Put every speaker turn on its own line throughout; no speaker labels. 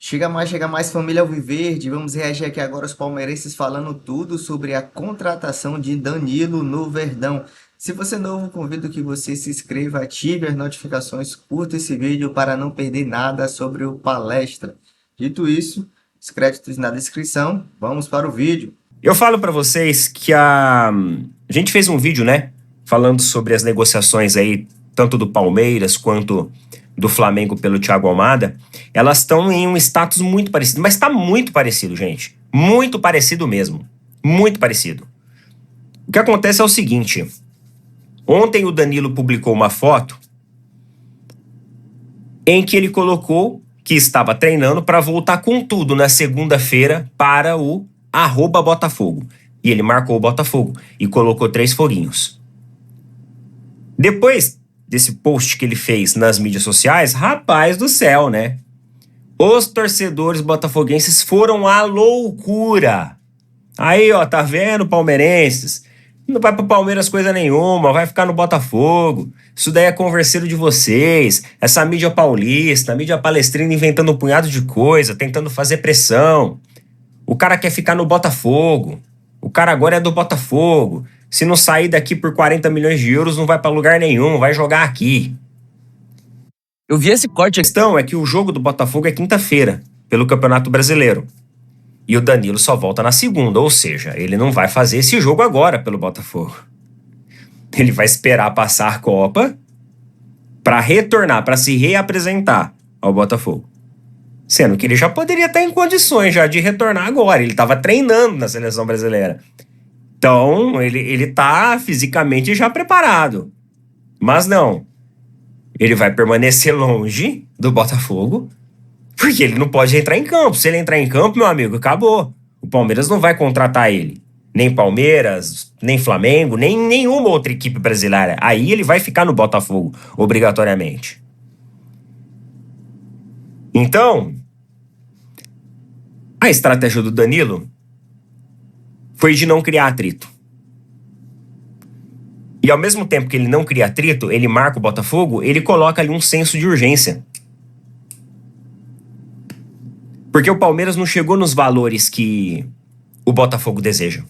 Chega mais família Alviverde. Vamos reagir aqui agora aos palmeirenses falando tudo sobre a contratação de Danilo no Verdão. Se você é novo, convido que você se inscreva, ative as notificações, curta esse vídeo para não perder nada sobre o palestra. Dito isso, os créditos na descrição. Vamos para o vídeo.
Eu falo para vocês que a gente fez um vídeo, né, falando sobre as negociações aí, tanto do Palmeiras quanto do Flamengo pelo Thiago Almada. Elas estão em um status muito parecido, mas está muito parecido, gente. Muito parecido mesmo. Muito parecido. O que acontece é o seguinte: ontem o Danilo publicou uma foto em que ele colocou que estava treinando para voltar com tudo na segunda-feira para o @Botafogo. E ele marcou o Botafogo e colocou 3 foguinhos. Depois desse post que ele fez nas mídias sociais, rapaz do céu, né? Os torcedores botafoguenses foram à loucura. Aí, ó, tá vendo, palmeirenses? Não vai pro Palmeiras coisa nenhuma, vai ficar no Botafogo. Isso daí é converseiro de vocês. Essa mídia paulista, mídia palestrina inventando um punhado de coisa, tentando fazer pressão. O cara quer ficar no Botafogo. O cara agora é do Botafogo. Se não sair daqui por 40 milhões de euros, não vai pra lugar nenhum, vai jogar aqui.
Eu vi esse corte
A
aqui.
questão é que o jogo do Botafogo é quinta-feira, pelo Campeonato Brasileiro. E o Danilo só volta na segunda, ou seja, ele não vai fazer esse jogo agora pelo Botafogo. Ele vai esperar passar a Copa para retornar, para se reapresentar ao Botafogo. Sendo que ele já poderia estar em condições já de retornar agora. Ele estava treinando na seleção brasileira. Então, ele tá fisicamente já preparado. Mas não. Ele vai permanecer longe do Botafogo, porque ele não pode entrar em campo. Se ele entrar em campo, meu amigo, acabou. O Palmeiras não vai contratar ele. Nem Palmeiras, nem Flamengo, nem nenhuma outra equipe brasileira. Aí ele vai ficar no Botafogo, obrigatoriamente. Então, a estratégia do Danilo foi de não criar atrito. E ao mesmo tempo que ele não cria atrito, ele marca o Botafogo, ele coloca ali um senso de urgência. Porque o Palmeiras não chegou nos valores que o Botafogo deseja.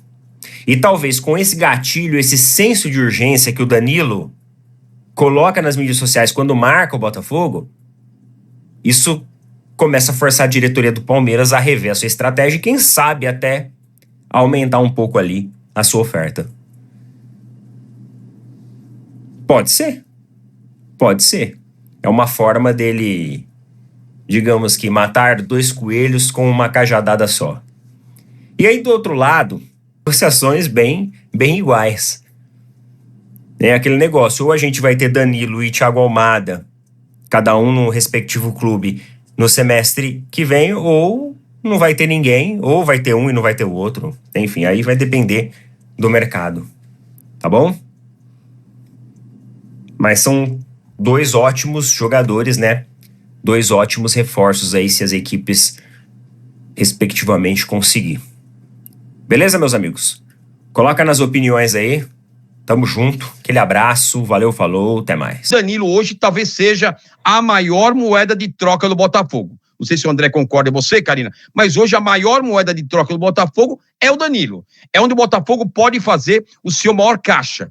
E talvez com esse gatilho, esse senso de urgência que o Danilo coloca nas mídias sociais quando marca o Botafogo, isso começa a forçar a diretoria do Palmeiras a rever a sua estratégia e quem sabe até aumentar um pouco ali a sua oferta. Pode ser. Pode ser. É uma forma dele, digamos que, matar 2 coelhos com uma cajadada só. E aí, do outro lado, negociações bem iguais. É aquele negócio, ou a gente vai ter Danilo e Thiago Almada, cada um no respectivo clube, no semestre que vem, ou não vai ter ninguém, ou vai ter um e não vai ter o outro. Enfim, aí vai depender do mercado. Tá bom? Mas são 2 ótimos jogadores, né? 2 ótimos reforços aí, se as equipes respectivamente conseguir. Beleza, meus amigos? Coloca nas opiniões aí. Tamo junto. Aquele abraço. Valeu, falou. Até mais.
Danilo hoje talvez seja a maior moeda de troca do Botafogo. Não sei se o André concorda com você, Karina, mas hoje a maior moeda de troca do Botafogo é o Danilo. É onde o Botafogo pode fazer o seu maior caixa.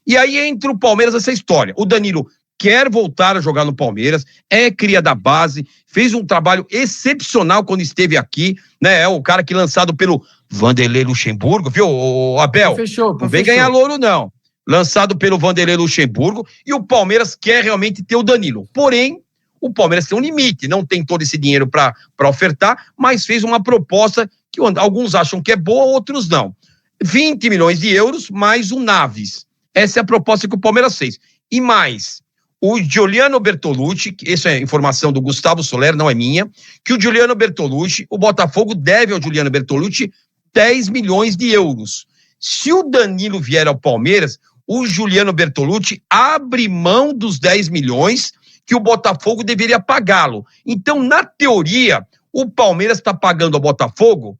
E aí entra o Palmeiras essa história. O Danilo quer voltar a jogar no Palmeiras, é cria da base, fez um trabalho excepcional quando esteve aqui, né? É o cara que lançado pelo Vanderlei Luxemburgo, viu, Abel? Não vem ganhar louro, não. Lançado pelo Vanderlei Luxemburgo, e o Palmeiras quer realmente ter o Danilo. Porém, o Palmeiras tem um limite, não tem todo esse dinheiro para ofertar, mas fez uma proposta que alguns acham que é boa, outros não. 20 milhões de euros mais o Naves. Essa é a proposta que o Palmeiras fez. E mais, o Giuliano Bertolucci, essa é informação do Gustavo Soler, não é minha, que o Giuliano Bertolucci, o Botafogo deve ao Giuliano Bertolucci 10 milhões de euros. Se o Danilo vier ao Palmeiras, o Giuliano Bertolucci abre mão dos 10 milhões que o Botafogo deveria pagá-lo. Então, na teoria, o Palmeiras está pagando ao Botafogo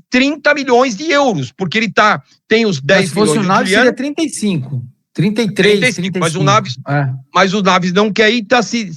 30 milhões de euros, porque ele tem os 10 milhões de Giuliano.
Seria 35.
33,
35,
35.
mas o Naves, mas o Naves não quer ir,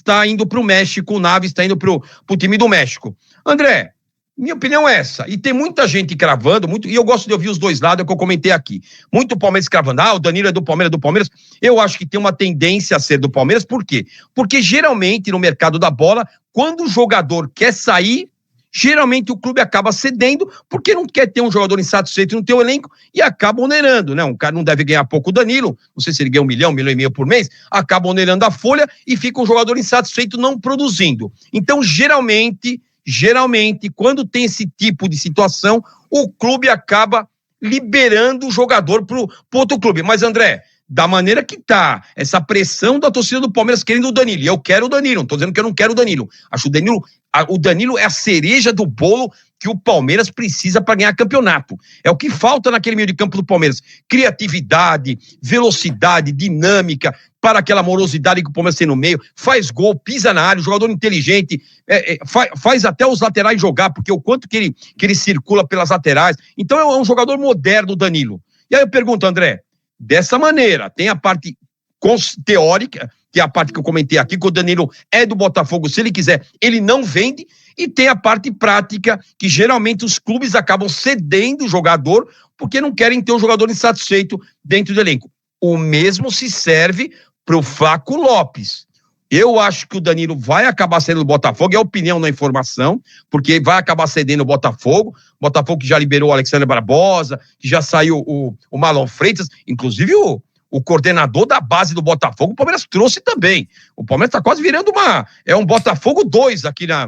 tá indo pro México, o Naves tá indo pro time do México. André, minha opinião é essa, e tem muita gente cravando, e eu gosto de ouvir os dois lados, é o que eu comentei aqui. Muito Palmeiras cravando, o Danilo é do Palmeiras. Eu acho que tem uma tendência a ser do Palmeiras, por quê? Porque geralmente no mercado da bola, quando o jogador quer sair, geralmente o clube acaba cedendo, porque não quer ter um jogador insatisfeito no teu elenco e acaba onerando, né? Um cara não deve ganhar pouco, o Danilo, não sei se ele ganha 1 milhão e meio por mês, acaba onerando a folha e fica um jogador insatisfeito não produzindo. Então, geralmente, quando tem esse tipo de situação, o clube acaba liberando o jogador pro outro clube. Mas, André, da maneira que tá, essa pressão da torcida do Palmeiras querendo o Danilo, e eu quero o Danilo, não tô dizendo que eu não quero o Danilo, acho o Danilo é a cereja do bolo que o Palmeiras precisa para ganhar campeonato. É o que falta naquele meio de campo do Palmeiras. Criatividade, velocidade, dinâmica, para aquela morosidade que o Palmeiras tem no meio, faz gol, pisa na área, jogador inteligente, faz até os laterais jogar, porque o quanto que ele circula pelas laterais. Então é um jogador moderno, o Danilo. E aí eu pergunto, André, dessa maneira, tem a parte teórica, que é a parte que eu comentei aqui, que o Danilo é do Botafogo, se ele quiser, ele não vende, e tem a parte prática, que geralmente os clubes acabam cedendo o jogador, porque não querem ter um jogador insatisfeito dentro do elenco. O mesmo se serve para o Flaco Lopes. Eu acho que o Danilo vai acabar cedendo o Botafogo, é opinião, não é informação, porque vai acabar cedendo o Botafogo que já liberou o Alexandre Barbosa, que já saiu o Marlon Freitas, inclusive o coordenador da base do Botafogo, o Palmeiras trouxe também. O Palmeiras está quase virando um Botafogo 2 aqui na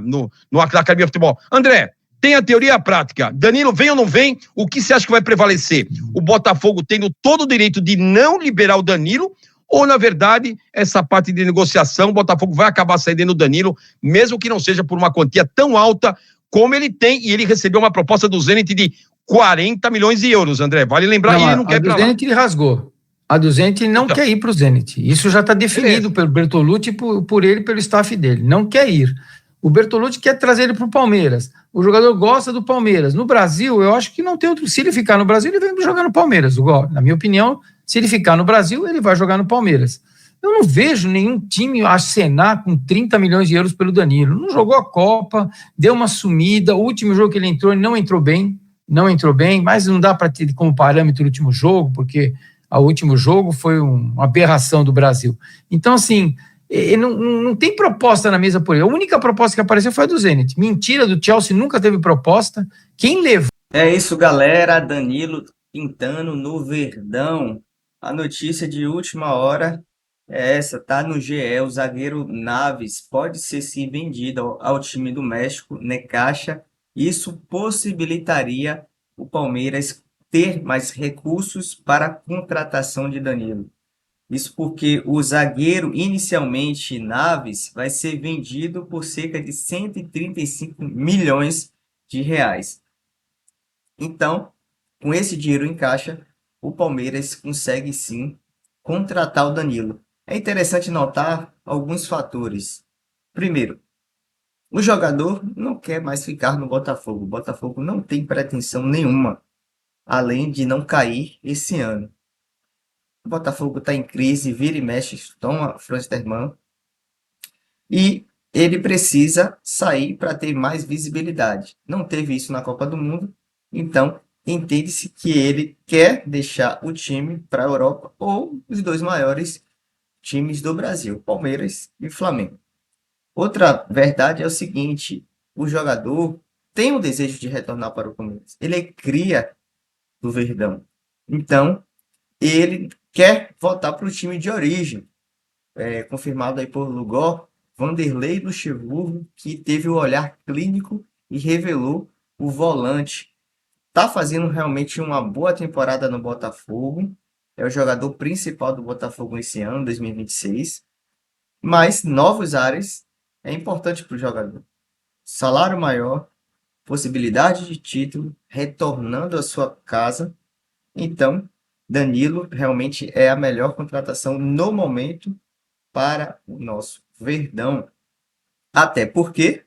Academia de Futebol. André, tem a teoria e a prática. Danilo vem ou não vem? O que você acha que vai prevalecer? O Botafogo tendo todo o direito de não liberar o Danilo, ou, na verdade, essa parte de negociação, o Botafogo vai acabar cedendo o Danilo, mesmo que não seja por uma quantia tão alta como ele tem, e ele recebeu uma proposta do Zenit de 40 milhões de euros, André. Vale lembrar, e ele não quer ir pra lá.
A do Zenit ele rasgou. A do Zenit não quer ir para o Zenit. Isso já está definido pelo Bertolucci e por ele, pelo staff dele. Não quer ir. O Bertolucci quer trazer ele para o Palmeiras. O jogador gosta do Palmeiras. No Brasil, eu acho que não tem outro. Se ele ficar no Brasil, ele vem jogar no Palmeiras. Na minha opinião, se ele ficar no Brasil, ele vai jogar no Palmeiras. Eu não vejo nenhum time acenar com 30 milhões de euros pelo Danilo. Não jogou a Copa, deu uma sumida. O último jogo que ele entrou não entrou bem, mas não dá para ter como parâmetro o último jogo, porque o último jogo foi uma aberração do Brasil. Então, assim, não tem proposta na mesa por ele. A única proposta que apareceu foi a do Zenit. Mentira, do Chelsea nunca teve proposta. Quem levou?
É isso, galera. Danilo pintando no Verdão. A notícia de última hora é essa, tá no GE. O zagueiro Naves pode ser sim vendido ao time do México, Necaxa. Isso possibilitaria o Palmeiras ter mais recursos para a contratação de Danilo. Isso porque o zagueiro, inicialmente, Naves, vai ser vendido por cerca de 135 milhões de reais. Então, com esse dinheiro em caixa, o Palmeiras consegue sim contratar o Danilo. É interessante notar alguns fatores. Primeiro, o jogador não quer mais ficar no Botafogo. O Botafogo não tem pretensão nenhuma, além de não cair esse ano. O Botafogo está em crise, vira e mexe, toma Fransterman. E ele precisa sair para ter mais visibilidade. Não teve isso na Copa do Mundo, então entende-se que ele quer deixar o time para a Europa ou os dois maiores times do Brasil, Palmeiras e Flamengo. Outra verdade é o seguinte, o jogador tem o desejo de retornar para o Palmeiras. Ele é cria do Verdão. Então, ele quer voltar para o time de origem. Confirmado aí por Lugol, Vanderlei Luxemburgo, que teve o olhar clínico e revelou o volante. Está fazendo realmente uma boa temporada no Botafogo. É o jogador principal do Botafogo esse ano, 2026. Mas novos ares é importante para o jogador. Salário maior, possibilidade de título, retornando à sua casa. Então, Danilo realmente é a melhor contratação no momento para o nosso Verdão. Até porque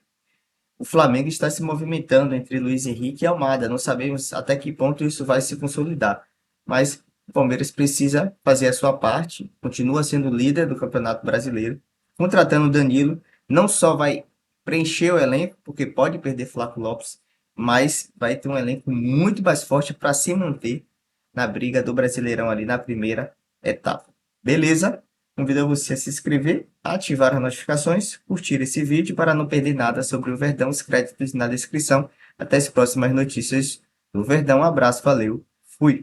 o Flamengo está se movimentando entre Luiz Henrique e Almada. Não sabemos até que ponto isso vai se consolidar. Mas o Palmeiras precisa fazer a sua parte, continua sendo líder do Campeonato Brasileiro, contratando o Danilo, não só vai preencher o elenco, porque pode perder Flávio Lopes, mas vai ter um elenco muito mais forte para se manter na briga do Brasileirão ali na primeira etapa. Beleza? Convido você a se inscrever, ativar as notificações, curtir esse vídeo para não perder nada sobre o Verdão, os créditos na descrição. Até as próximas notícias do Verdão. Um abraço, valeu, fui!